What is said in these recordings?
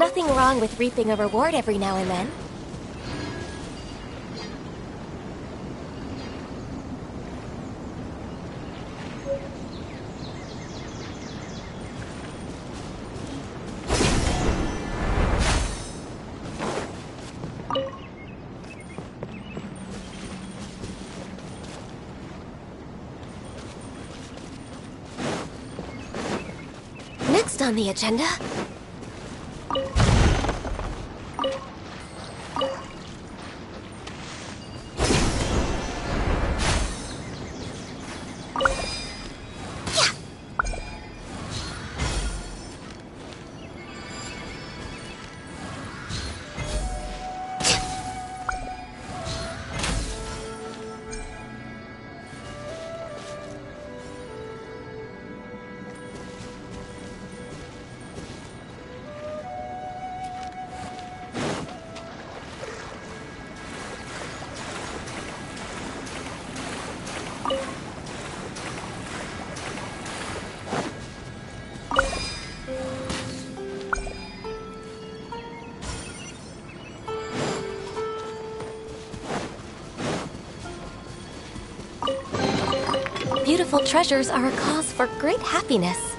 nothing wrong with reaping a reward every now and then. Next on the agenda... Beautiful treasures are a cause for great happiness.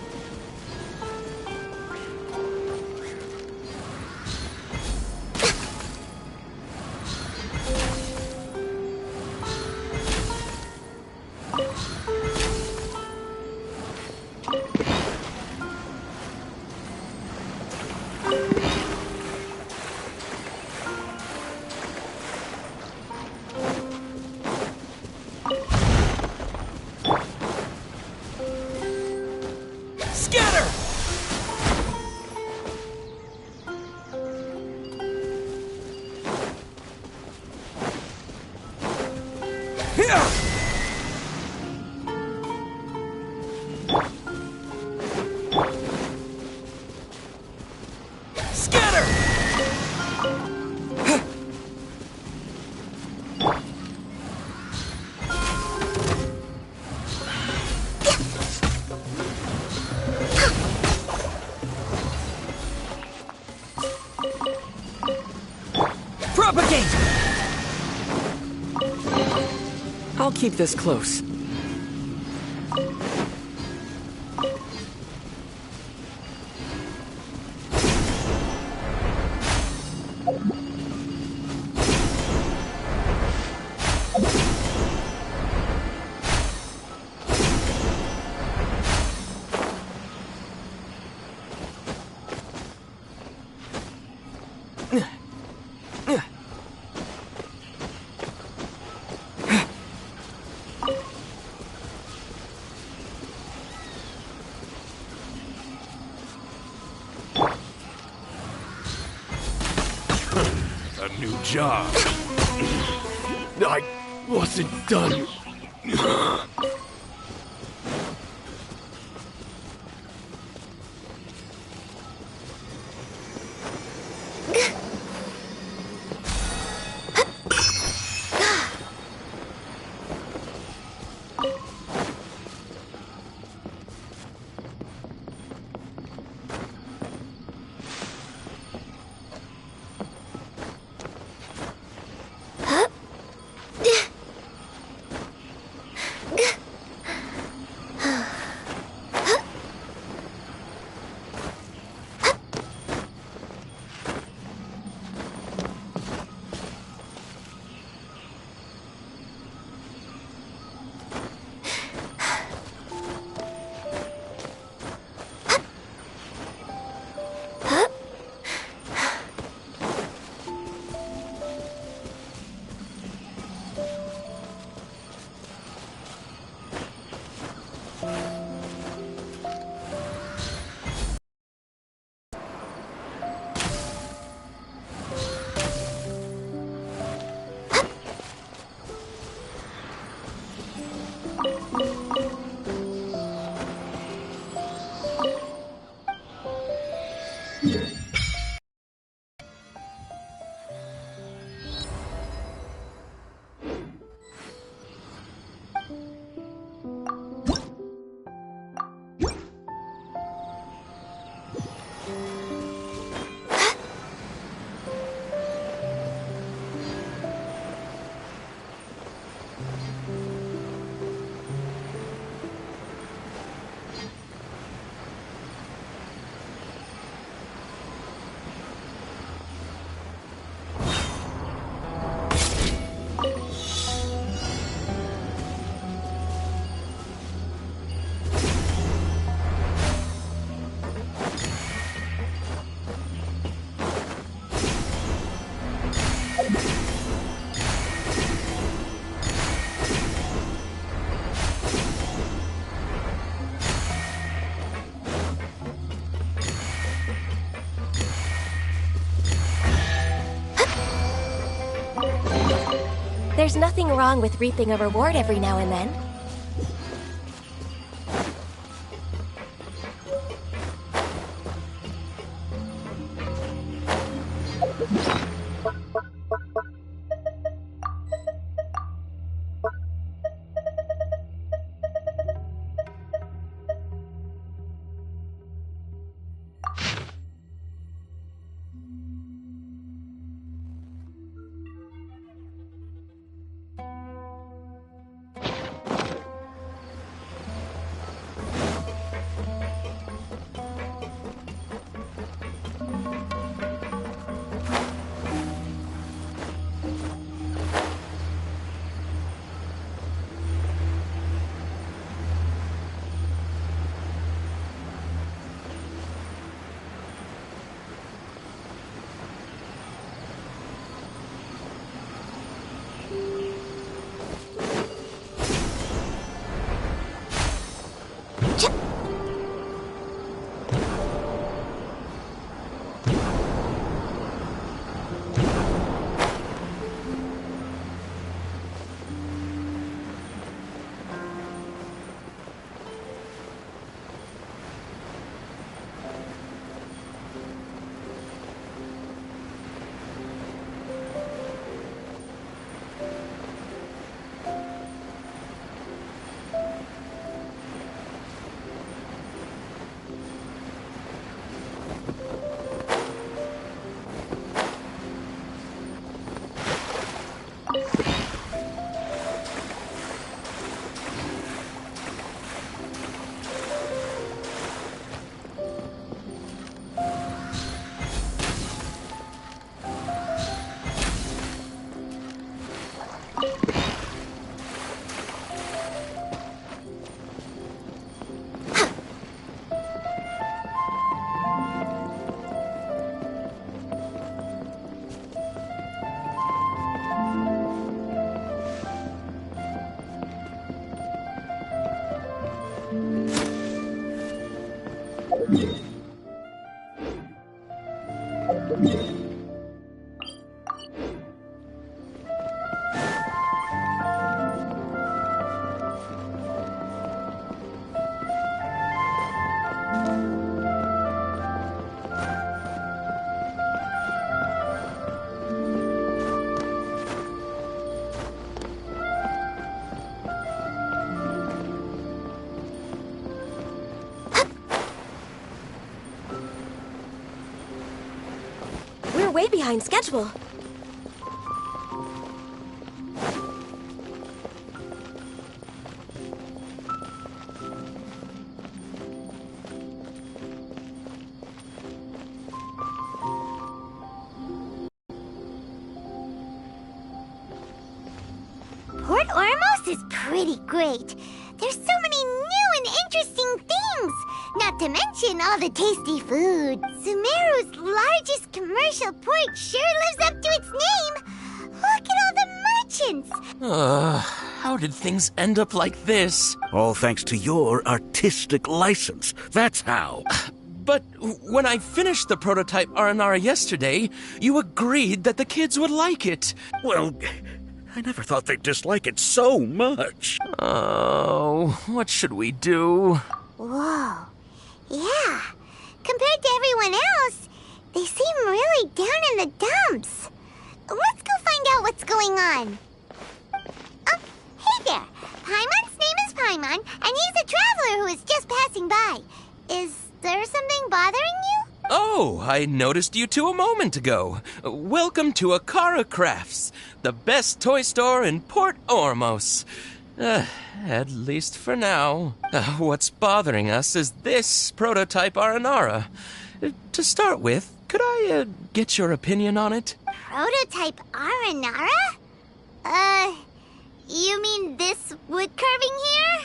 I'll keep this close. Job. I wasn't done. There's nothing wrong with reaping a reward every now and then. Way behind schedule. Port Ormos is pretty great. There's so many new and interesting things. Not to mention all the tasty food. Sumeru's largest commercial port sure lives up to its name. Look at all the merchants. How did things end up like this? All thanks to your artistic license. That's how. But when I finished the prototype Aranara yesterday, you agreed that the kids would like it. Well, I never thought they'd dislike it so much. Oh, what should we do? Whoa. Yeah. Compared to everyone else, they seem really down in the dumps. Let's go find out what's going on. Oh, hey there. Paimon's name is Paimon, and he's a traveler who is just passing by. Is there something bothering you? Oh, I noticed you two a moment ago. Welcome to Akara Crafts, the best toy store in Port Ormos. At least for now. What's bothering us is this prototype Aranara. To start with, could I get your opinion on it? Prototype Aranara? You mean this wood carving here?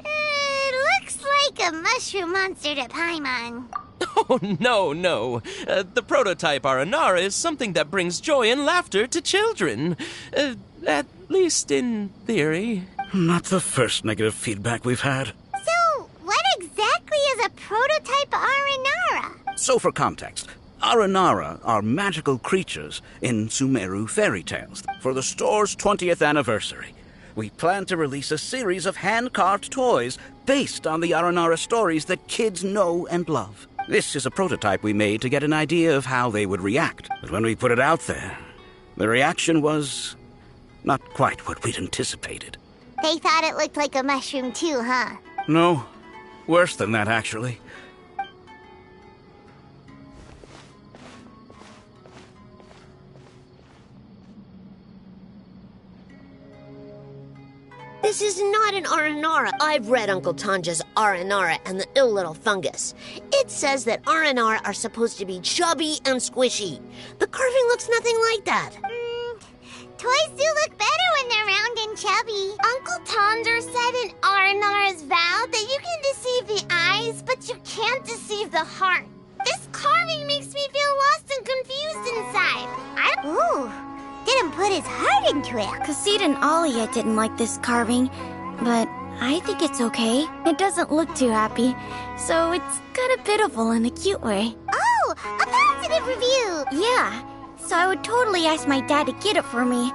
It looks like a mushroom monster to Paimon. Oh, no. The prototype Aranara is something that brings joy and laughter to children. At least in theory. Not the first negative feedback we've had. So, what exactly is a prototype Aranara? So for context, Aranara are magical creatures in Sumeru fairy tales for the store's 20th anniversary. We plan to release a series of hand-carved toys based on the Aranara stories that kids know and love. This is a prototype we made to get an idea of how they would react. But when we put it out there, the reaction was not quite what we'd anticipated. They thought it looked like a mushroom too, huh? No, worse than that, actually. This is not an Aranara. I've read Uncle Tanja's Aranara and the Ill Little Fungus. It says that Aranara are supposed to be chubby and squishy. The carving looks nothing like that. Toys do look better when they're round and chubby. Uncle Tonder said in Aranara's vow that you can deceive the eyes, but you can't deceive the heart. This carving makes me feel lost and confused inside. Ooh, didn't put his heart into it. Casita and Alia didn't like this carving, but I think it's okay. It doesn't look too happy, so it's kind of pitiful in a cute way. Oh, a positive review. Yeah, so I would totally ask my dad to get it for me,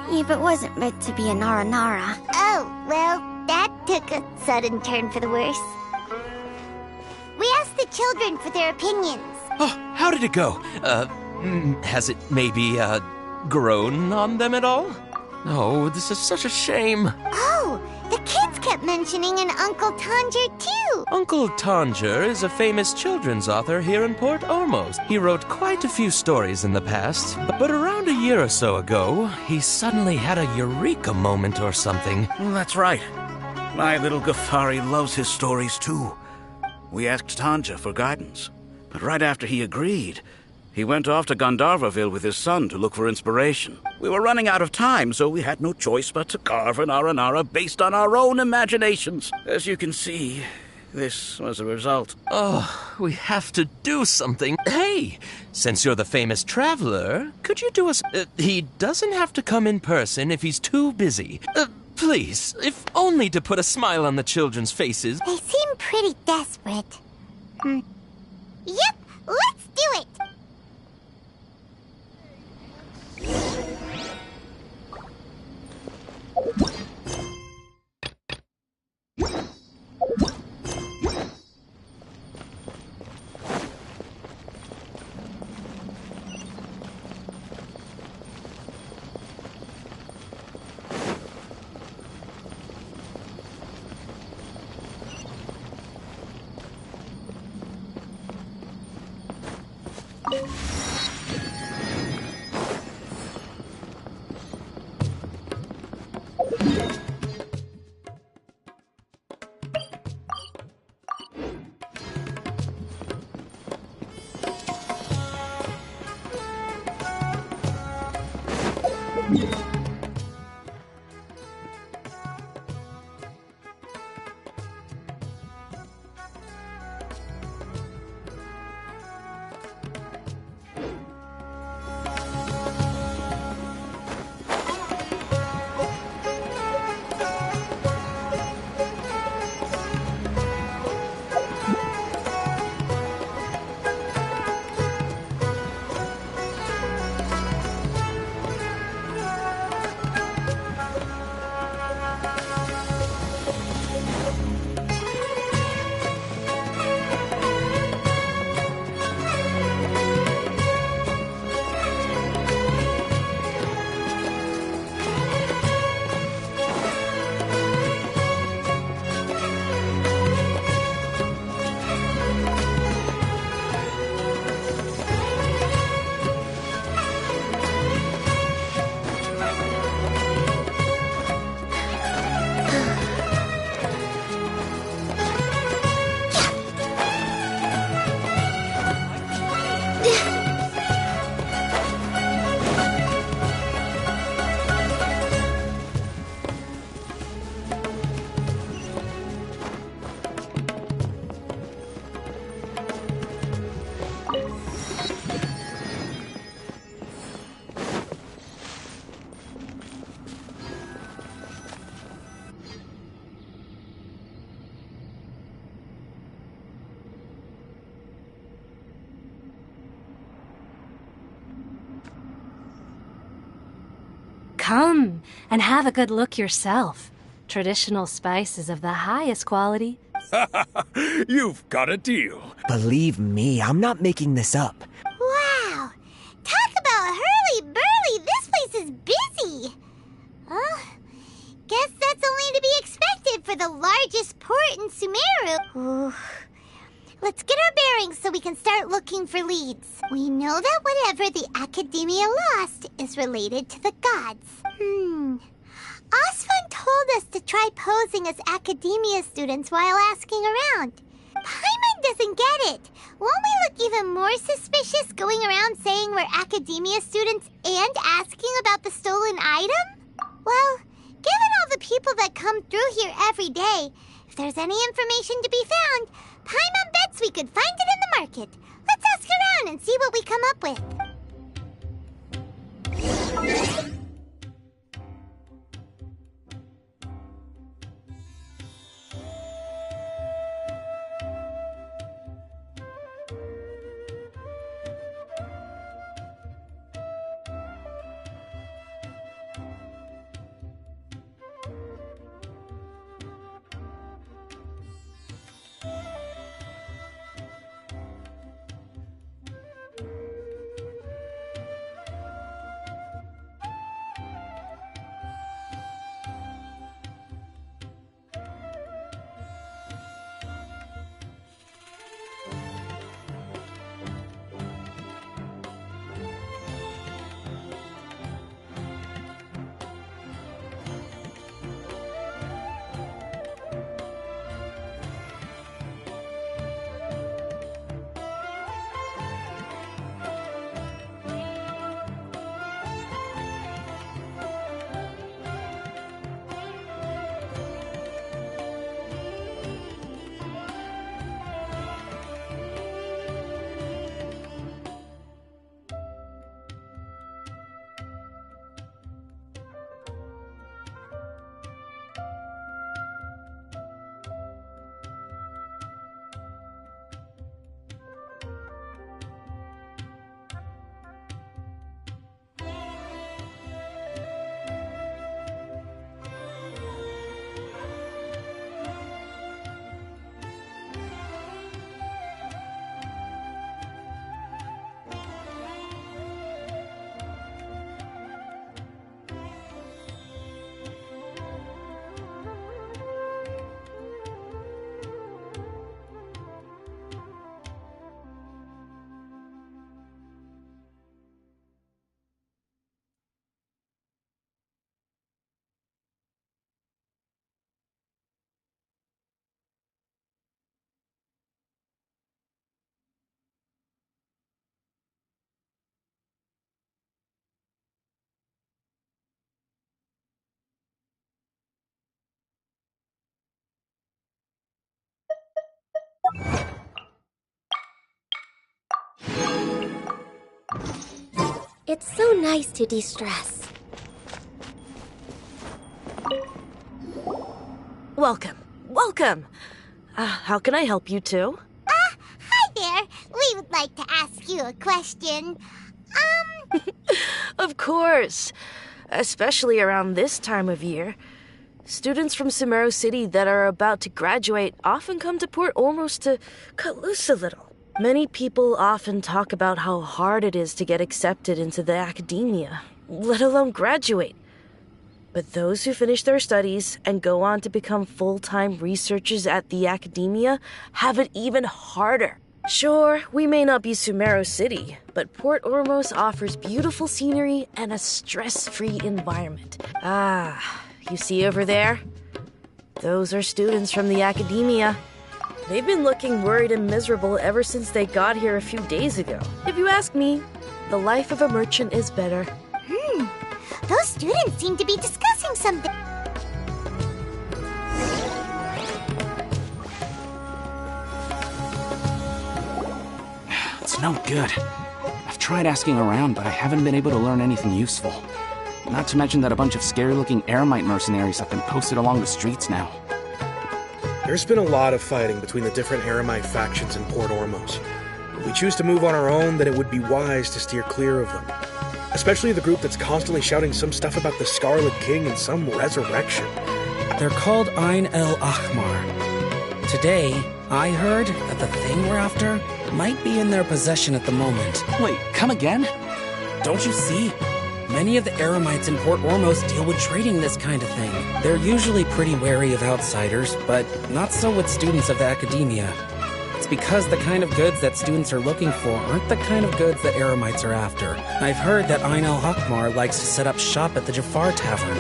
if it wasn't meant to be an Aranara. Oh, well, that took a sudden turn for the worse. We asked the children for their opinions. Oh, how did it go? Has it maybe, grown on them at all? Oh, this is such a shame. Oh, the kids kept mentioning an Uncle Tanger, too. Uncle Tanger is a famous children's author here in Port Ormos. He wrote quite a few stories in the past, but around a year or so ago, he suddenly had a eureka moment or something. Well, that's right. My little Ghaffari loves his stories, too. We asked Tanja for guidance, but right after he agreed, he went off to Gandharvaville with his son to look for inspiration. We were running out of time, so we had no choice but to carve an Aranara based on our own imaginations. As you can see, this was the result. Oh, we have to do something. Hey, since you're the famous traveler, could you do us... he doesn't have to come in person if he's too busy. Please, if only to put a smile on the children's faces. They seem pretty desperate. Yep, let's do it. Come and have a good look yourself. Traditional spices of the highest quality. You've got a deal. Believe me, I'm not making this up. Wow! Talk about hurly-burly! This place is busy! Guess that's only to be expected for the largest port in Sumeru. Ooh. Let's get our bearings so we can start looking for leads. We know that whatever the Academia lost is related to the gods. Osfun told us to try posing as Academia students while asking around. Paimon doesn't get it. Won't we look even more suspicious going around saying we're Academia students and asking about the stolen item? Well, given all the people that come through here every day, if there's any information to be found, Paimon bets we could find it in the market. Let's ask around and see what we come up with. It's so nice to de-stress. Welcome. Welcome. How can I help you two? Hi there. We would like to ask you a question. Of course. Especially around this time of year. Students from Sumeru City that are about to graduate often come to Port Ormos to cut loose a little. Many people often talk about how hard it is to get accepted into the academia, let alone graduate. But those who finish their studies and go on to become full-time researchers at the academia have it even harder. Sure, we may not be Sumeru City, but Port Ormos offers beautiful scenery and a stress-free environment. You see over there? Those are students from the academia. They've been looking worried and miserable ever since they got here a few days ago. If you ask me, the life of a merchant is better. Those students seem to be discussing something. It's no good. I've tried asking around, but I haven't been able to learn anything useful. Not to mention that a bunch of scary-looking Eremite mercenaries have been posted along the streets now. There's been a lot of fighting between the different Eremite factions in Port Ormos. If we choose to move on our own, then it would be wise to steer clear of them. Especially the group that's constantly shouting some stuff about the Scarlet King and some resurrection. They're called Ain el Ahmar. Today, I heard that the thing we're after might be in their possession at the moment. Wait, come again? Don't you see? Many of the Eremites in Port Ormos deal with trading this kind of thing. They're usually pretty wary of outsiders, but not so with students of the academia. It's because the kind of goods that students are looking for aren't the kind of goods that Eremites are after. I've heard that Ain al-Hakmar likes to set up shop at the Jafar Tavern.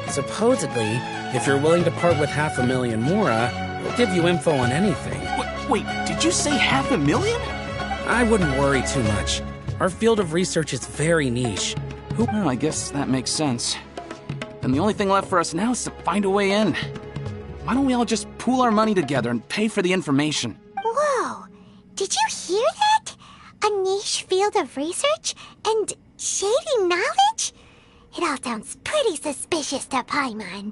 Supposedly, if you're willing to part with 500,000 Mora, he'll give you info on anything. Wait, did you say 500,000? I wouldn't worry too much. Our field of research is very niche. Well, I guess that makes sense. Then the only thing left for us now is to find a way in. Why don't we all just pool our money together and pay for the information? Whoa! Did you hear that? A niche field of research and shady knowledge? It all sounds pretty suspicious to Paimon.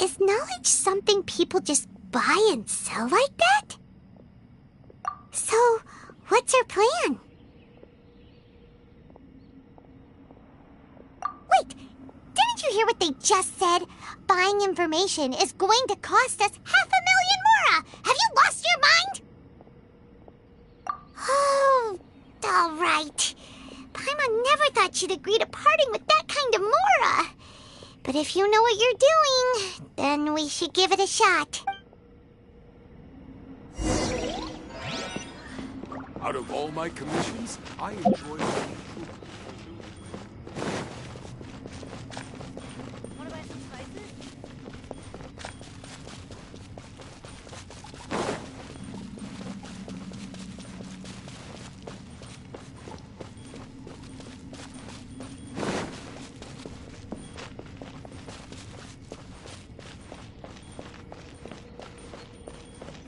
Is knowledge something people just buy and sell like that? So, what's our plan? Wait, didn't you hear what they just said? Buying information is going to cost us 500,000 Mora! Have you lost your mind? Oh, all right. Paimon never thought she'd agree to parting with that kind of Mora. But if you know what you're doing, then we should give it a shot. Out of all my commissions, I enjoy...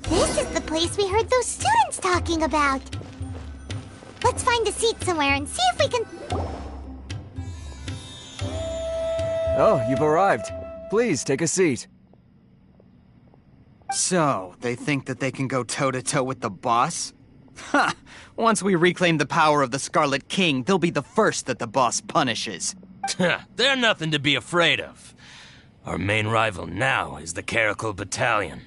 This is the place we heard those students talking about. Let's find a seat somewhere and see if we can... Oh, you've arrived. Please, take a seat. So, they think that they can go toe-to-toe with the boss? Ha! Once we reclaim the power of the Scarlet King, they'll be the first that the boss punishes. They're nothing to be afraid of. Our main rival now is the Caracal Battalion.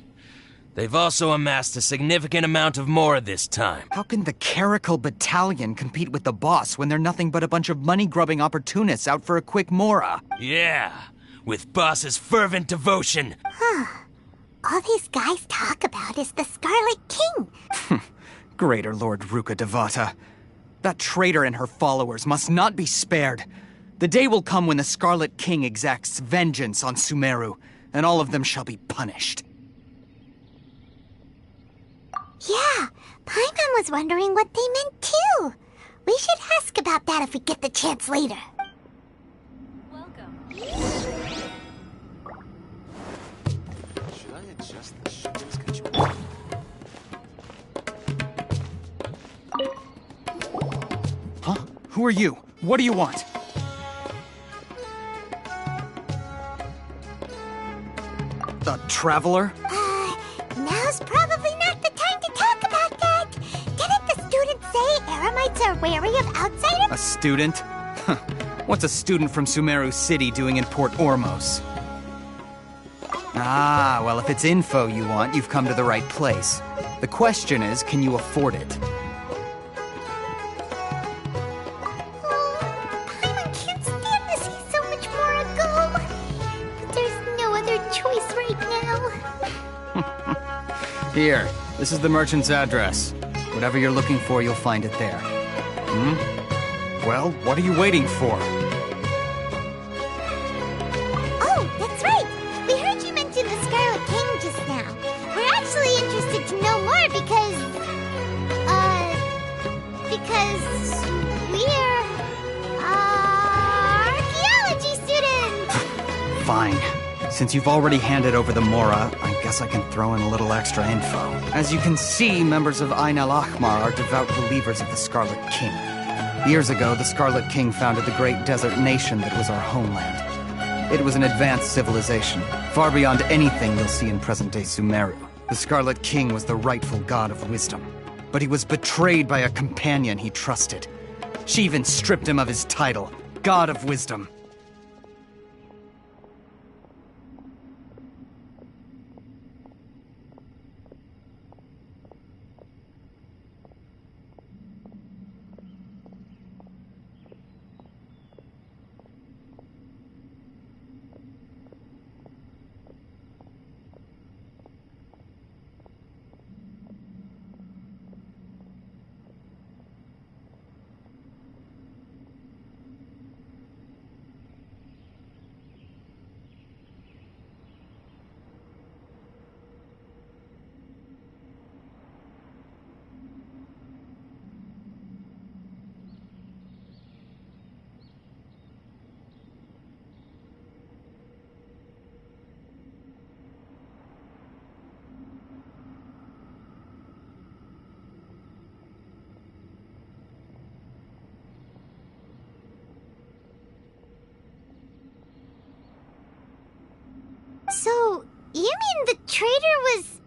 They've also amassed a significant amount of Mora this time. How can the Caracal Battalion compete with the boss when they're nothing but a bunch of money-grubbing opportunists out for a quick Mora? Yeah, with boss's fervent devotion. All these guys talk about is the Scarlet King. Greater Lord Ruka Devata. That traitor and her followers must not be spared. The day will come when the Scarlet King exacts vengeance on Sumeru, and all of them shall be punished. Yeah, Paimon was wondering what they meant too. We should ask about that if we get the chance later. Welcome. Should I adjust the shipping schedule? Huh? Who are you? What do you want? The Traveler? Now's probably not the time to talk about that. Didn't the students say Eremites are wary of outsiders? A student? Huh. What's a student from Sumeru City doing in Port Ormos? Ah, well, if it's info you want, you've come to the right place. The question is, can you afford it? Paimon can't stand to see so much more go. But there's no other choice right now. Here, this is the merchant's address. Whatever you're looking for, you'll find it there. Well, what are you waiting for? Oh, that's right. We heard you mention the Scarlet King just now. We're actually interested to know more because we're archaeology students. Fine. Since you've already handed over the Mora, I guess I can throw in a little extra info. As you can see, members of Ain al-Ahmar are devout believers of the Scarlet King. Years ago, the Scarlet King founded the great desert nation that was our homeland. It was an advanced civilization, far beyond anything you'll see in present-day Sumeru. The Scarlet King was the rightful god of wisdom, but he was betrayed by a companion he trusted. She even stripped him of his title. god of wisdom. So, you mean the traitor was...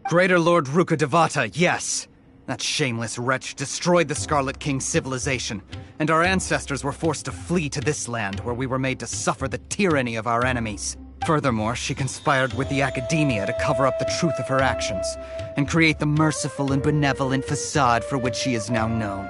Greater Lord Rukkhadevata, yes. That shameless wretch destroyed the Scarlet King's civilization, and our ancestors were forced to flee to this land where we were made to suffer the tyranny of our enemies. Furthermore, she conspired with the Academia to cover up the truth of her actions, and create the merciful and benevolent facade for which she is now known.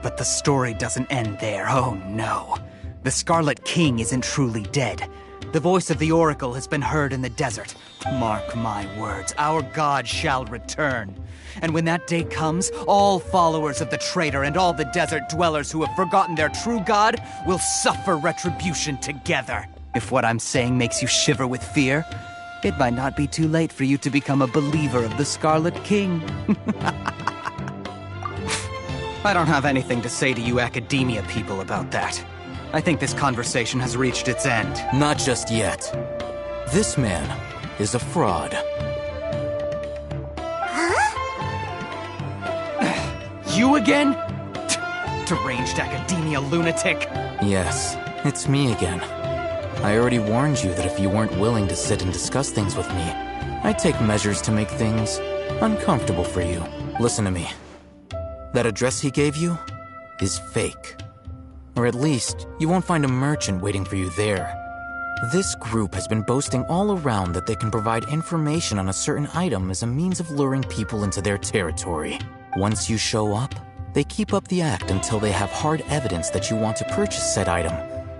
But the story doesn't end there, oh no. The Scarlet King isn't truly dead. The voice of the Oracle has been heard in the desert. Mark my words, our god shall return. And when that day comes, all followers of the traitor and all the desert dwellers who have forgotten their true god will suffer retribution together. If what I'm saying makes you shiver with fear, it might not be too late for you to become a believer of the Scarlet King. I don't have anything to say to you Academia people about that. I think this conversation has reached its end. Not just yet. This man is a fraud. You again? Deranged Academia lunatic. Yes, it's me again. I already warned you that if you weren't willing to sit and discuss things with me, I'd take measures to make things uncomfortable for you. Listen to me. That address he gave you is fake. Or at least, you won't find a merchant waiting for you there. This group has been boasting all around that they can provide information on a certain item as a means of luring people into their territory. Once you show up, they keep up the act until they have hard evidence that you want to purchase said item.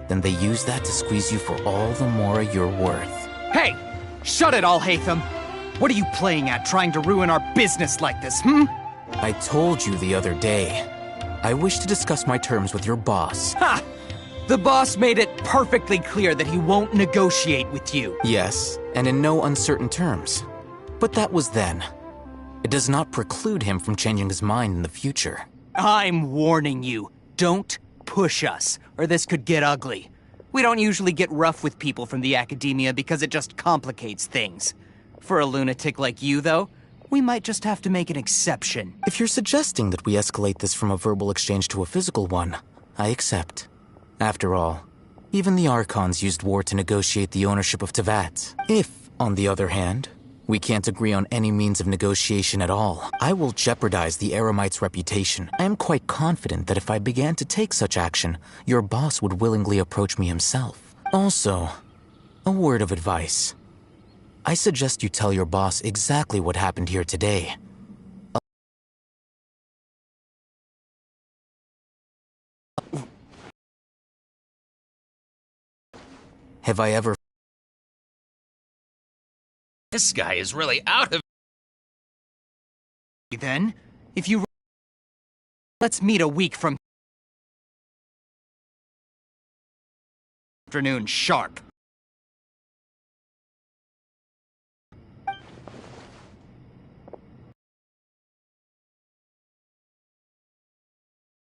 Then they use that to squeeze you for all the more you're worth. Hey! Shut it, Alhaitham! What are you playing at, trying to ruin our business like this, I told you the other day. I wish to discuss my terms with your boss. Ha! The boss made it perfectly clear that he won't negotiate with you. Yes, and in no uncertain terms. But that was then. It does not preclude him from changing his mind in the future. I'm warning you. Don't push us, or this could get ugly. We don't usually get rough with people from the Academia because it just complicates things. For a lunatic like you, though, we might just have to make an exception. If you're suggesting that we escalate this from a verbal exchange to a physical one, I accept. After all, even the Archons used war to negotiate the ownership of Tevat. If, on the other hand, we can't agree on any means of negotiation at all, I will jeopardize the Eremite's reputation. I am quite confident that if I began to take such action, your boss would willingly approach me himself. Also, a word of advice. I suggest you tell your boss exactly what happened here today. Have I ever... This guy is really out of... Then, if you... Let's meet a week from... afternoon sharp.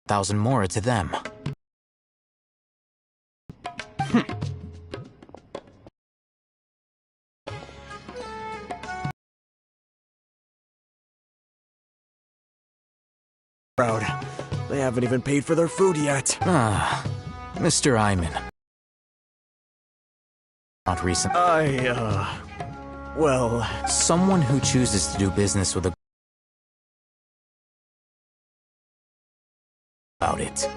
$1,000 more to them. Proud. They haven't even paid for their food yet. Ah, Mr. Iman. Not recent. Well... Someone who chooses to do business with a about it.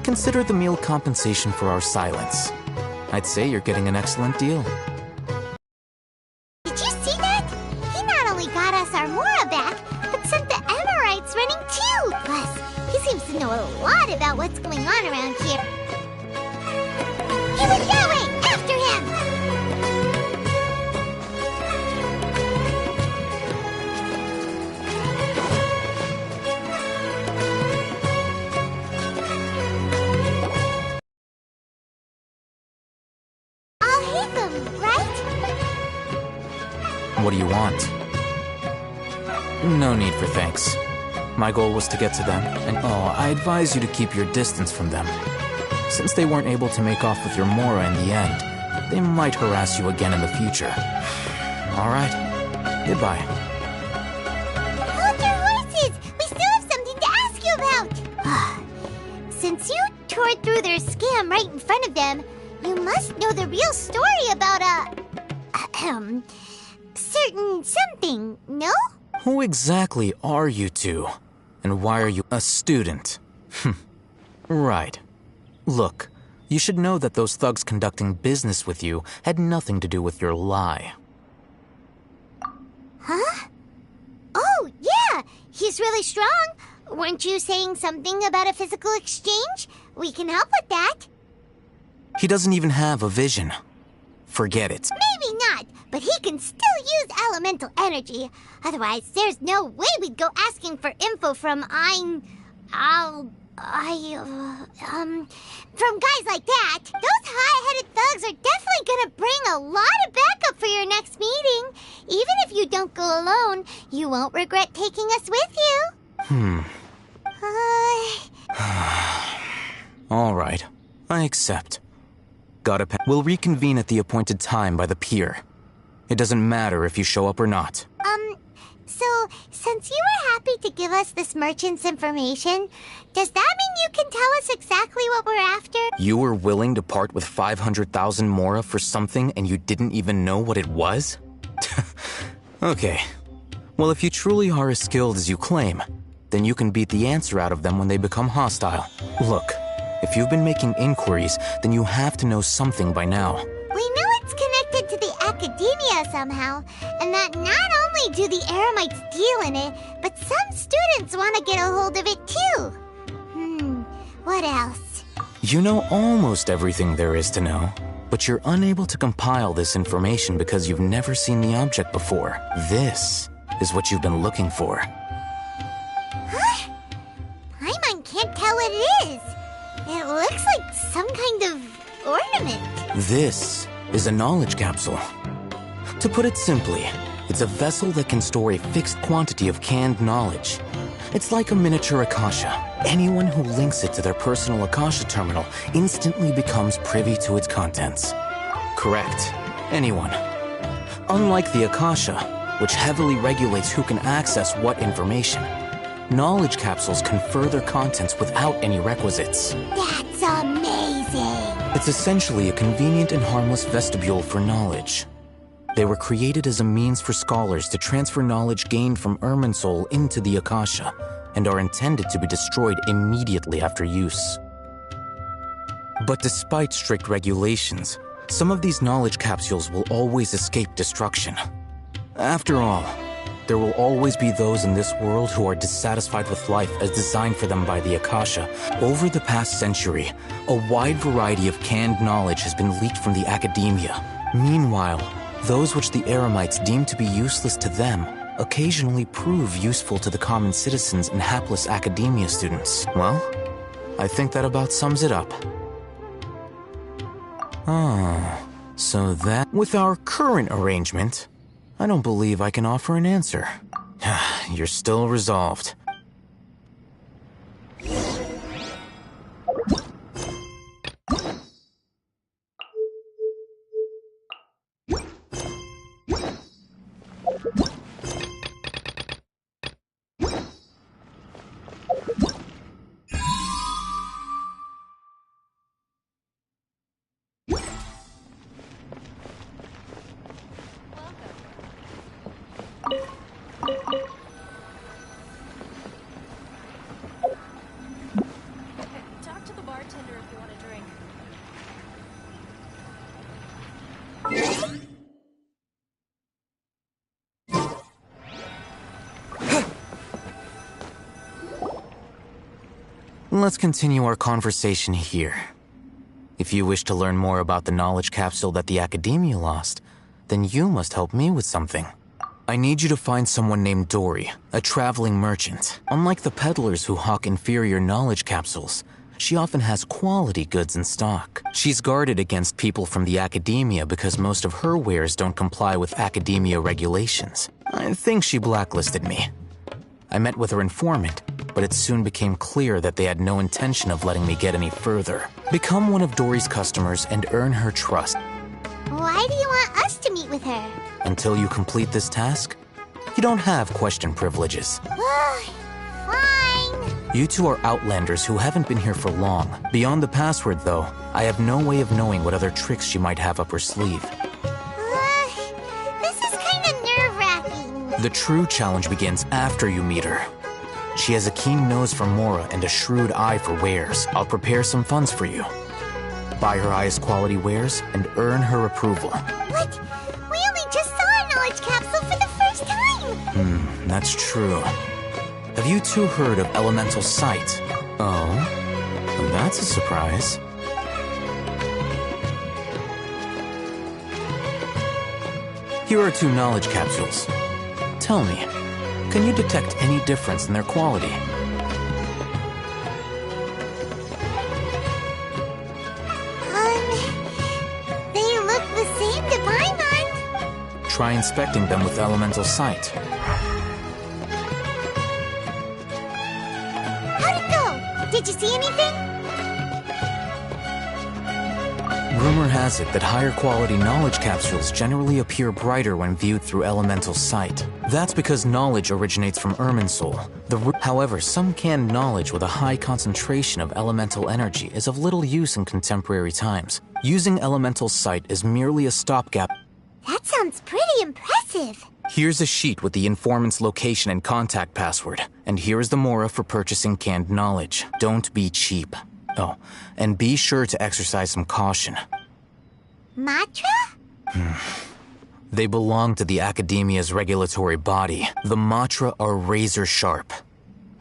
Consider the meal compensation for our silence. I'd say you're getting an excellent deal. Did you see that? He not only got us our Mora back, but sent the Amorites running too. Plus, he seems to know a lot about what's going on around here. He went that way! After him! I'll hit them, right? What do you want? No need for thanks. My goal was to get to them, and I advise you to keep your distance from them. Since they weren't able to make off with your Mora in the end, they might harass you again in the future. Alright, goodbye. Hold your horses! We still have something to ask you about! Since you tore through their scam right in front of them, you must know the real story about certain something, no? Who exactly are you two? And why are you a student? Right. Look, you should know that those thugs conducting business with you had nothing to do with your lie. Huh? Oh, yeah! He's really strong! Weren't you saying something about a physical exchange? We can help with that. He doesn't even have a vision. Forget it. Maybe not, but he can still use elemental energy. Otherwise, there's no way we'd go asking for info from from guys like that. Those high-headed thugs are definitely gonna bring a lot of backup for your next meeting. Even if you don't go alone, you won't regret taking us with you. All right, I accept. We'll reconvene at the appointed time by the pier. It doesn't matter if you show up or not. So, since you were happy to give us this merchant's information, does that mean you can tell us exactly what we're after? You were willing to part with 500,000 Mora for something and you didn't even know what it was? Okay. Well, if you truly are as skilled as you claim, then you can beat the answer out of them when they become hostile. Look, if you've been making inquiries, then you have to know something by now. We know it's connected to the academia somehow, and that not only do the Eremites deal in it, but some students want to get a hold of it too. What else? You know almost everything there is to know, but you're unable to compile this information because you've never seen the object before. This is what you've been looking for. Huh? Paimon can't tell what it is. It looks like some kind of ornament. This is a knowledge capsule. To put it simply, it's a vessel that can store a fixed quantity of canned knowledge. It's like a miniature Akasha. Anyone who links it to their personal Akasha terminal instantly becomes privy to its contents. Correct. Anyone. Unlike the Akasha, which heavily regulates who can access what information, knowledge capsules confer their contents without any requisites. That's amazing! It's essentially a convenient and harmless vestibule for knowledge. They were created as a means for scholars to transfer knowledge gained from Irminsul into the Akasha, and are intended to be destroyed immediately after use. But despite strict regulations, some of these knowledge capsules will always escape destruction. After all, there will always be those in this world who are dissatisfied with life as designed for them by the Akasha. Over the past century, a wide variety of canned knowledge has been leaked from the academia. Meanwhile, those which the Eremites deem to be useless to them occasionally prove useful to the common citizens and hapless academia students. Well, I think that about sums it up. So that... With our current arrangement, I don't believe I can offer an answer. You're still resolved. Then let's continue our conversation here. If you wish to learn more about the knowledge capsule that the Academia lost, then you must help me with something. I need you to find someone named Dory, a traveling merchant. Unlike the peddlers who hawk inferior knowledge capsules, she often has quality goods in stock. She's guarded against people from the Academia because most of her wares don't comply with Academia regulations. I think she blacklisted me. I met with her informant, but it soon became clear that they had no intention of letting me get any further. Become one of Dory's customers and earn her trust. Why do you want us to meet with her? Until you complete this task, you don't have question privileges. Fine. You two are outlanders who haven't been here for long. Beyond the password, though, I have no way of knowing what other tricks she might have up her sleeve. This is kind of nerve-wracking. The true challenge begins after you meet her. She has a keen nose for Mora and a shrewd eye for wares. I'll prepare some funds for you. Buy her highest quality wares and earn her approval. What? We only just saw a knowledge capsule for the first time! That's true. Have you two heard of elemental sight? Oh, that's a surprise. Here are 2 knowledge capsules. Tell me, can you detect any difference in their quality? They look the same to Paimon. Try inspecting them with elemental sight. How'd it go? Did you see anything? Rumor has it that higher quality knowledge capsules generally appear brighter when viewed through elemental sight. That's because knowledge originates from Irminsul. However, some canned knowledge with a high concentration of elemental energy is of little use in contemporary times. Using elemental sight is merely a stopgap. That sounds pretty impressive. Here's a sheet with the informant's location and contact password. And here is the Mora for purchasing canned knowledge. Don't be cheap. Oh, and be sure to exercise some caution. Matra? They belong to the Academia's regulatory body. The Matra are razor sharp.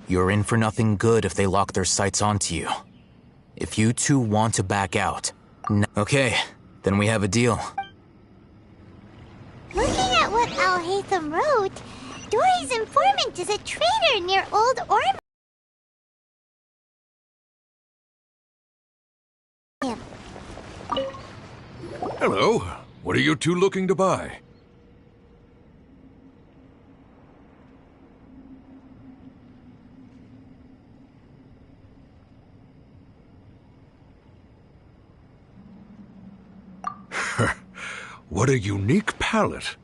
You're in for nothing good if they lock their sights onto you. If you two want to back out... Okay, then we have a deal. Looking at what Al-Haytham wrote, Dory's informant is a trader near Old Orm. Hello. What are you two looking to buy? What a unique palate.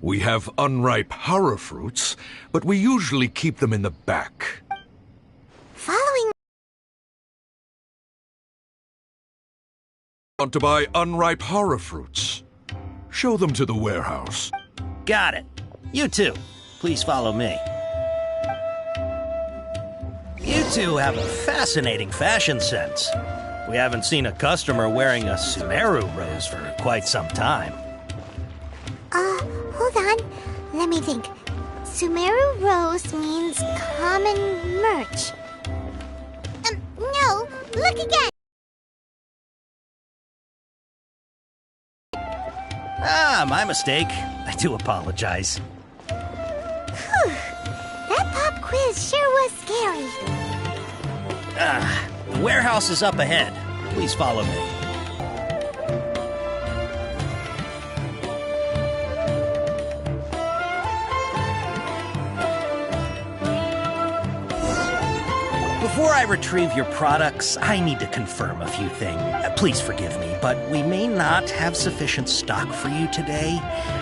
We have unripe hara fruits, but we usually keep them in the back. Following... Want to buy unripe hara fruits? Show them to the warehouse. Got it. You too. Please follow me. You two have a fascinating fashion sense. We haven't seen a customer wearing a Sumeru rose for quite some time. Hold on. Let me think. Sumeru rose means common merch. No. Look again. Ah, my mistake. I do apologize. Whew. That pop quiz sure was scary. The warehouse is up ahead. Please follow me. Before I retrieve your products, I need to confirm a few things. Please forgive me, but we may not have sufficient stock for you today.